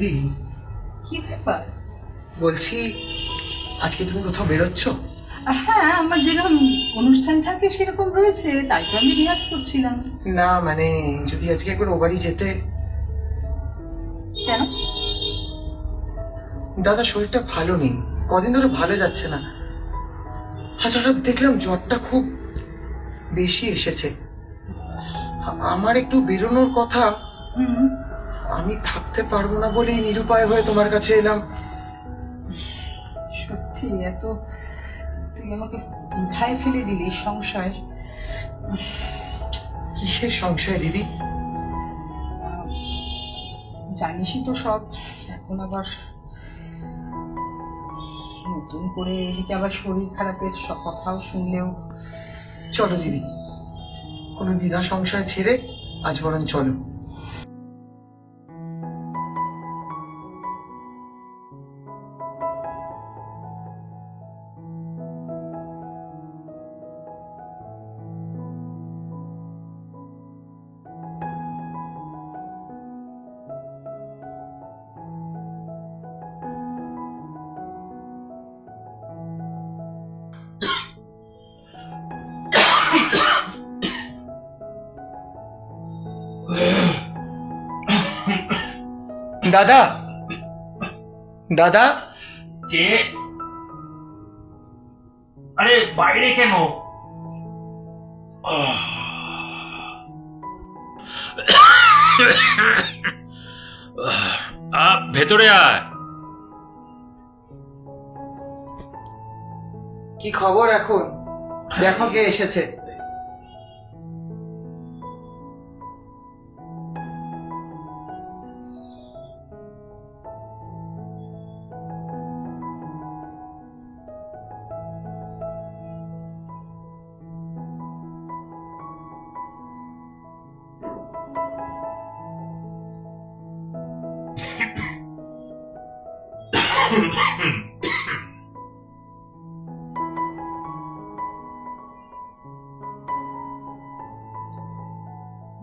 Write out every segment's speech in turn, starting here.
দিদি, কি ব্যাপার? বলছি আজকে তুমি কোথাও বেরোচ্ছ? হ্যাঁ, আমার যেরকম অনুষ্ঠান থাকে সেরকম রয়েছে, তাই তো আমি রিহার্স করছিলাম। না মানে যদি আজকে একবার ও বাড়ি যেতে। কেন? দাদা শরীরটা ভালো নেই, কদিন ধরে ভালো যাচ্ছে না। আজ হঠাৎ দেখলাম জ্বরটা খুব বেশি এসেছে। আমার একটু বেরোনোর কথা, আমি থাকতে পারবো না বলেই নিরুপায় হয়ে তোমার কাছে এলাম। সত্যি এত তুই আমাকে দ্বিধায় ফেলে দিলি, সংশয়। কিসের সংশয় দিদি? জানিসই তো সব। এখন আবার নতুন করে এদিকে আবার শরীর খারাপের সব কথাও শুনলেও। চলো দিদি, কোনো দ্বিধা সংশয় ছেড়ে আজ বরং চলো। দাদা, দাদা। কে? আরে বাইরে কেন? ভেতরে আয়। কি খবর এখন? দেখো কে এসেছে।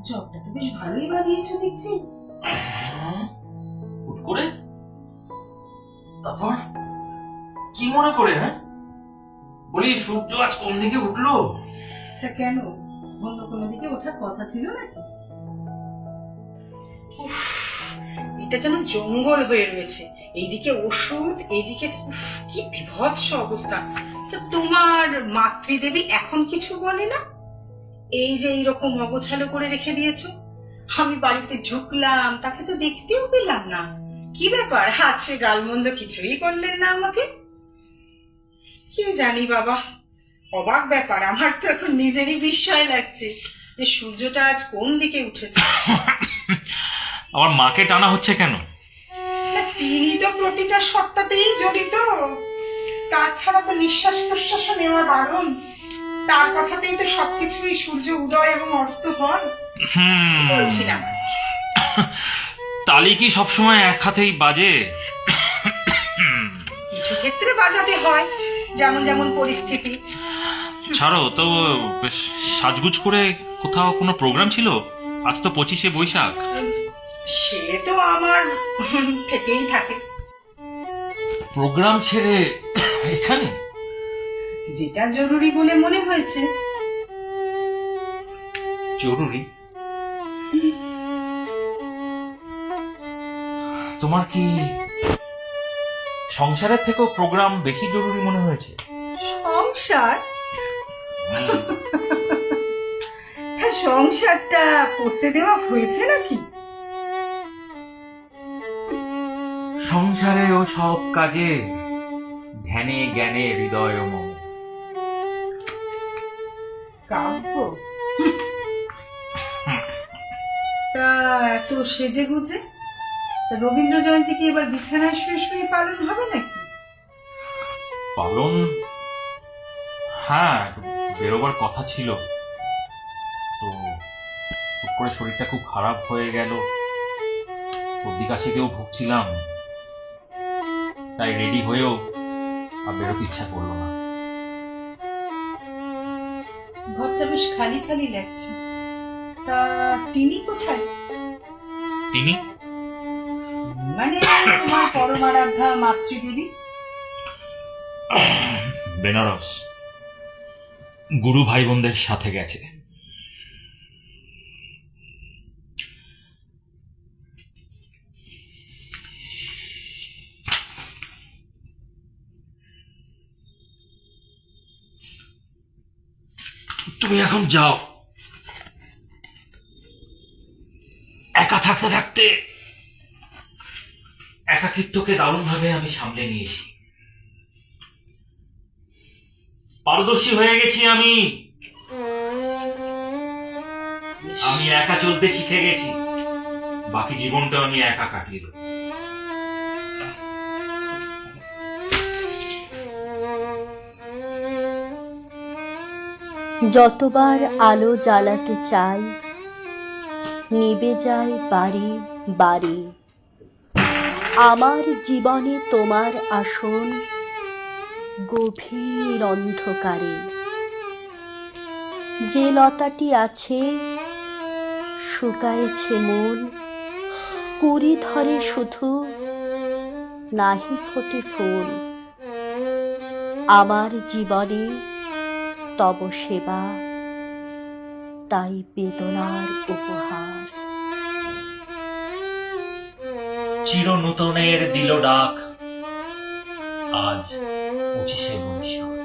জবটা তো বেশ ভালোই বানিয়েছো দেখছি। হুট করে? তারপর কি মনে করে? হ্যাঁ বলি, সূর্য আজ কোন দিকে উঠলো? তা কেন, অন্য কোনো দিকে ওঠার কথা ছিল নাকি? এটা যেন জঙ্গল হয়ে রয়েছে, এইদিকে ওষুধ, এইদিকে কি বিভৎস অবস্থা। তা তোমার মাতৃদেবী এখন কিছু বলে না? এই যে এইরকম অগোছালো করে রেখে দিয়েছো, আমি বাড়িতে ঢুকলাম তাকে তো দেখতেও পেলাম না। কি ব্যাপার, আছে গালমন্দ কিছুই করলেন না আমাকে? কি জানি বাবা, অবাক ব্যাপার। আমার তো এখন নিজেরই বিস্ময় লাগছে যে সূর্যটা আজ কোন দিকে উঠেছে। আমার মাকে টানা হচ্ছে কেন? তিনি তো প্রতিটা সত্তাতেই জড়িত, তাছাড়া তো নিঃশ্বাস প্রশ্বাস নেওয়া বারণ। তার কথাতেই তো সবকিছুই সূর্য উদয় এবং অস্ত হয়। বলছিলাম তালি কি সবসময় এক হাতেই বাজে? কিছু ক্ষেত্রে বাজাতে হয়, যেমন যেমন পরিস্থিতি। ছাড়ো তো, সাজগুজ করে কোথাও কোনো প্রোগ্রাম ছিল? আজ তো 25শে বৈশাখ। সে তো আমার থেকেই থাকে। প্রোগ্রাম ছেড়ে এখানে? যেটা জরুরি বলে মনে হয়েছে। জরুরি? তোমার কি সংসারের থেকেও প্রোগ্রাম বেশি জরুরি মনে হয়েছে? সংসার? সংসারটা করতে দেওয়া হয়েছে নাকি? সংসারে ও সব কাজে ধ্যানে জ্ঞানে হৃদয় মম। কাব্য? তা এত সেজে গুজে রবীন্দ্র জয়ন্তী কি এবার বিছানায় শুয়ে শুয়ে পালন হবে নাকি? পালন? হ্যাঁ, বেরোবার কথা ছিল, তো হুট করে শরীরটা খুব খারাপ হয়ে গেল, সর্দি কাশিতেও ভুগছিলাম, তাই রেডি হয়েও আর বেরোতে ইচ্ছা করলো না। ঘরটা বেশ খালি খালি লাগছে। তা তিনি কোথায়? তিনি? মানে তোমার পরমারাধ্যা মাতৃদেবী? বেনারস গুরু ভাই বোনদের সাথে গেছে। তুমি এখন যাও। একা থাকতে থাকতে একাকিত্বকে দারুণভাবে আমি সামলে নিয়েছি। পারদর্শী হয়ে গেছি আমি। আমি একা চলতে শিখে গেছি। বাকি জীবনটা আমি একা কাটিয়ে দেব। যতবার আলো জ্বালাতে চাই, নিবে যায় বাড়ি বাড়ি। আমার জীবনে তোমার আসন গভীর অন্ধকারে। যে লতাটি আছে শুকায়েছে মূল, কুড়ি ধরে শুধু, নাহি ফোটে ফুল। আমার জীবনে তব সেবা, তাই বেদনার উপহার। চির নূতনের দিল ডাক, আজ 25শে বৈশাখ।